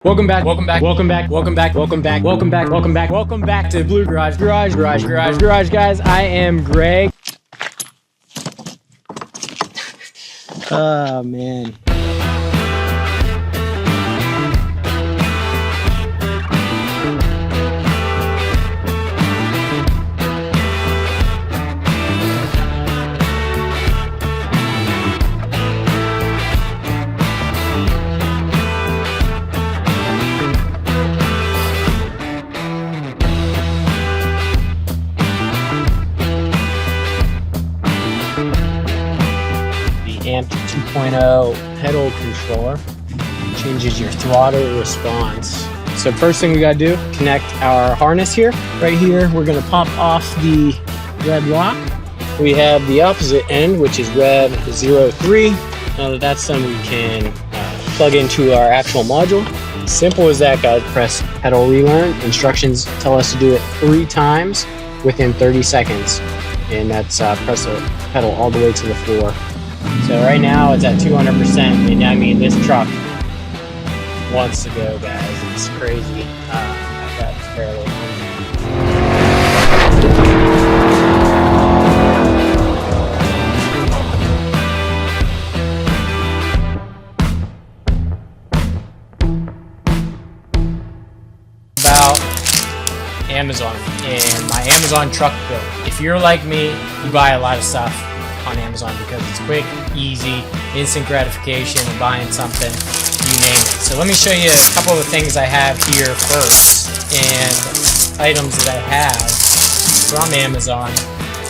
Welcome back to Blue Garage, guys. I am Greg. Oh, man. Amp 2.0 pedal controller changes your throttle response. So first thing we gotta do, connect our harness here. Right here, we're gonna pop off the red lock. We have the opposite end, which is red 03. Now that that's done, we can plug into our actual module. Simple as that, guys. Press pedal relearn. Instructions tell us to do it 3 times within 30 seconds. And that's press the pedal all the way to the floor. So right now it's at 200%, and I mean this truck wants to go, guys. It's crazy. That's fairly about Amazon and my Amazon truck bill. If you're like me, you buy a lot of stuff on Amazon because it's quick, easy, instant gratification of buying something, you name it. So let me show you a couple of the things I have here first, and items that I have from Amazon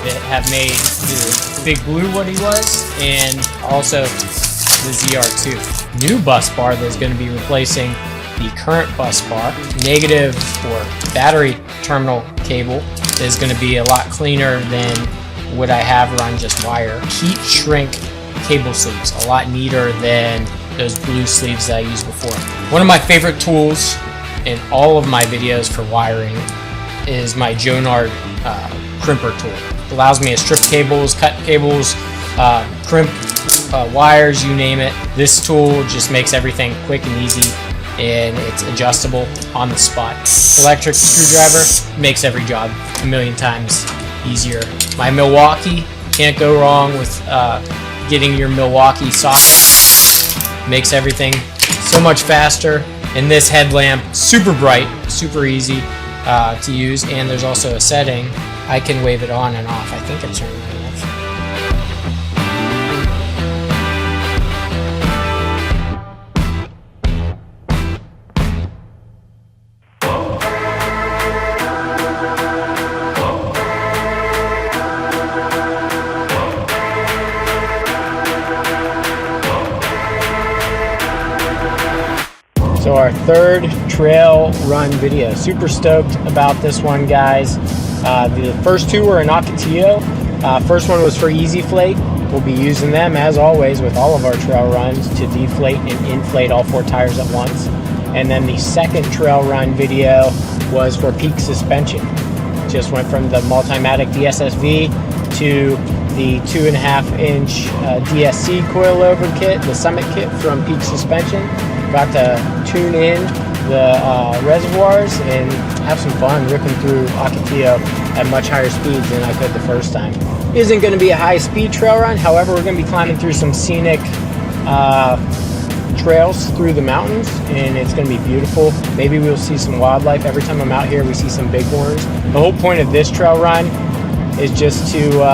that have made the Big Blue what he was, and also the ZR2. New bus bar that's going to be replacing the current bus bar. Negative or battery terminal cable is going to be a lot cleaner than what I have run just wire. Heat shrink cable sleeves, a lot neater than those blue sleeves that I used before. One of my favorite tools in all of my videos for wiring is my Jonard crimper tool. It allows me to strip cables, cut cables, crimp wires, you name it. This tool just makes everything quick and easy, and it's adjustable on the spot. Electric screwdriver makes every job a million times easier. My Milwaukee, can't go wrong with getting your Milwaukee socket. Makes everything so much faster. And this headlamp, super bright, super easy to use. And there's also a setting. I can wave it on and off. I think it's turned on. So our third trail run video. Super stoked about this one, guys. The first two were in Ocotillo. First one was for EasyFlate. We'll be using them, as always, with all of our trail runs to deflate and inflate all 4 tires at once. And then the second trail run video was for peak suspension. Just went from the Multimatic DSSV to the 2.5-inch DSC coilover kit, the Summit kit from Peak Suspension. Got to tune in the reservoirs and have some fun ripping through Ocotillo at much higher speeds than I could the first time. Isn't going to be a high-speed trail run, however, we're going to be climbing through some scenic trails through the mountains, and it's going to be beautiful. Maybe we'll see some wildlife. Every time I'm out here, we see some bighorns. The whole point of this trail run is just to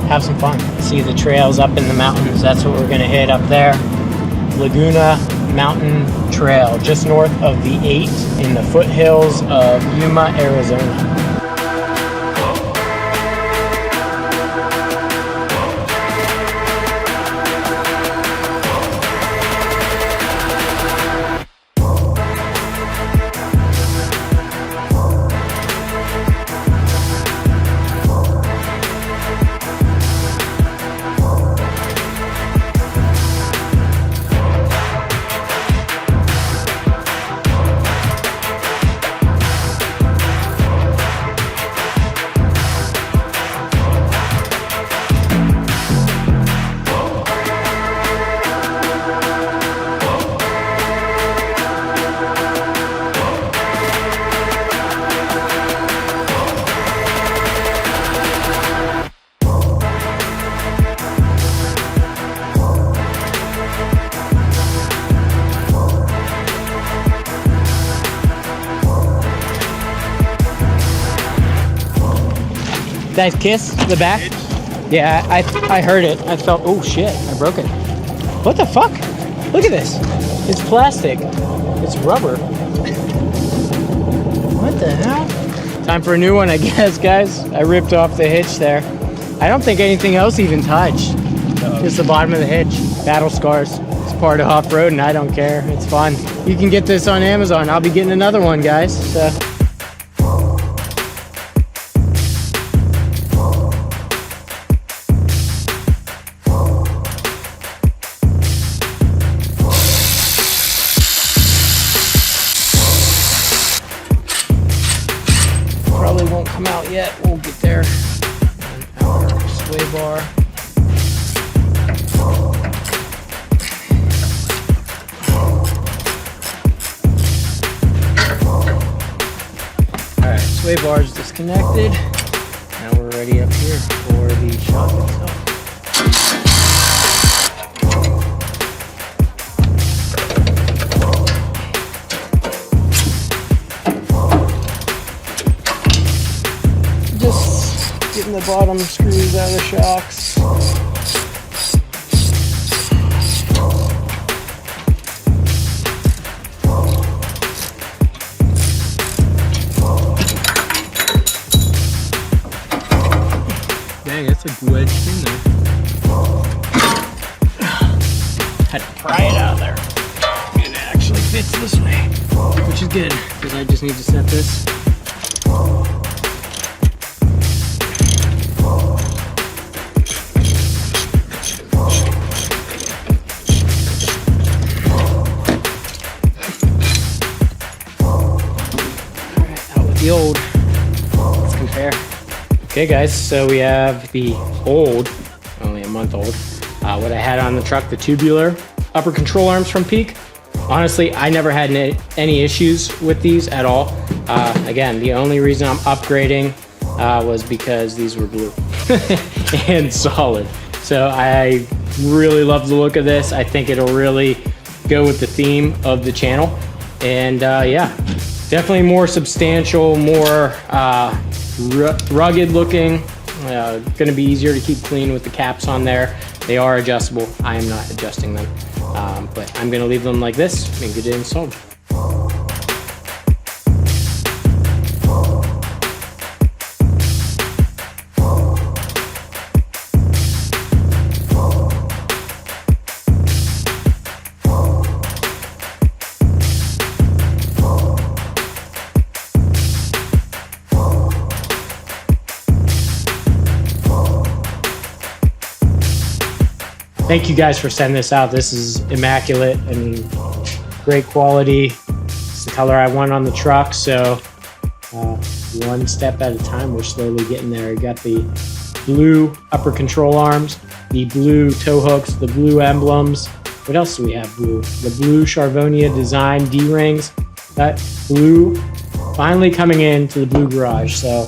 have some fun. See the trails up in the mountains. That's what we're going to hit up there. Lagona Mountain Trail, just north of the 8 in the foothills of Yuma, Arizona. Did I kiss the back? Yeah, I heard it. I felt, oh shit, I broke it. What the fuck? Look at this. It's plastic. It's rubber. What the hell? Time for a new one, I guess, guys. I ripped off the hitch there. I don't think anything else even touched. Just the bottom of the hitch. Battle scars. It's part of off-road and I don't care. It's fun. You can get this on Amazon. I'll be getting another one, guys. So. Probably won't come out yet. We'll get there. And our sway bar. Alright, sway bar is disconnected. Now we're ready up here for the shock itself. Just getting the bottom screws out of the shocks. Dang, it's like wedged in there. Had to pry it out of there. It actually fits this way, which is good because I just need to set this. The old. Let's compare. Okay guys, so we have the old, only a month old, what I had on the truck, the tubular upper control arms from Peak. Honestly, I never had any issues with these at all. Again, the only reason I'm upgrading was because these were blue and solid. So I really love the look of this. I think it'll really go with the theme of the channel. And yeah. Definitely more substantial, more rugged looking. Gonna be easier to keep clean with the caps on there. They are adjustable. I am not adjusting them, but I'm gonna leave them like this and get it installed. Thank you guys for sending this out. This is immaculate. I mean, great quality. It's the color I want on the truck. So one step at a time, we're slowly getting there. We got the blue upper control arms, the blue tow hooks, the blue emblems. What else do we have blue? The blue Charvonia design D-rings. That blue finally coming into the blue garage. So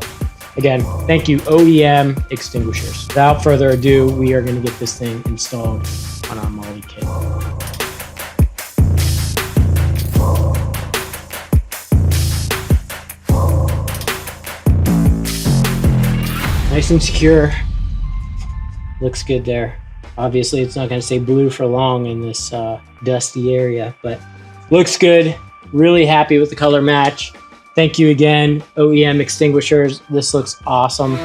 again, thank you, OEM extinguishers. Without further ado, we are going to get this thing installed on our MOAB kit. Nice and secure. Looks good there. Obviously, it's not going to stay blue for long in this dusty area, but looks good. Really happy with the color match. Thank you again, OEM extinguishers. This looks awesome.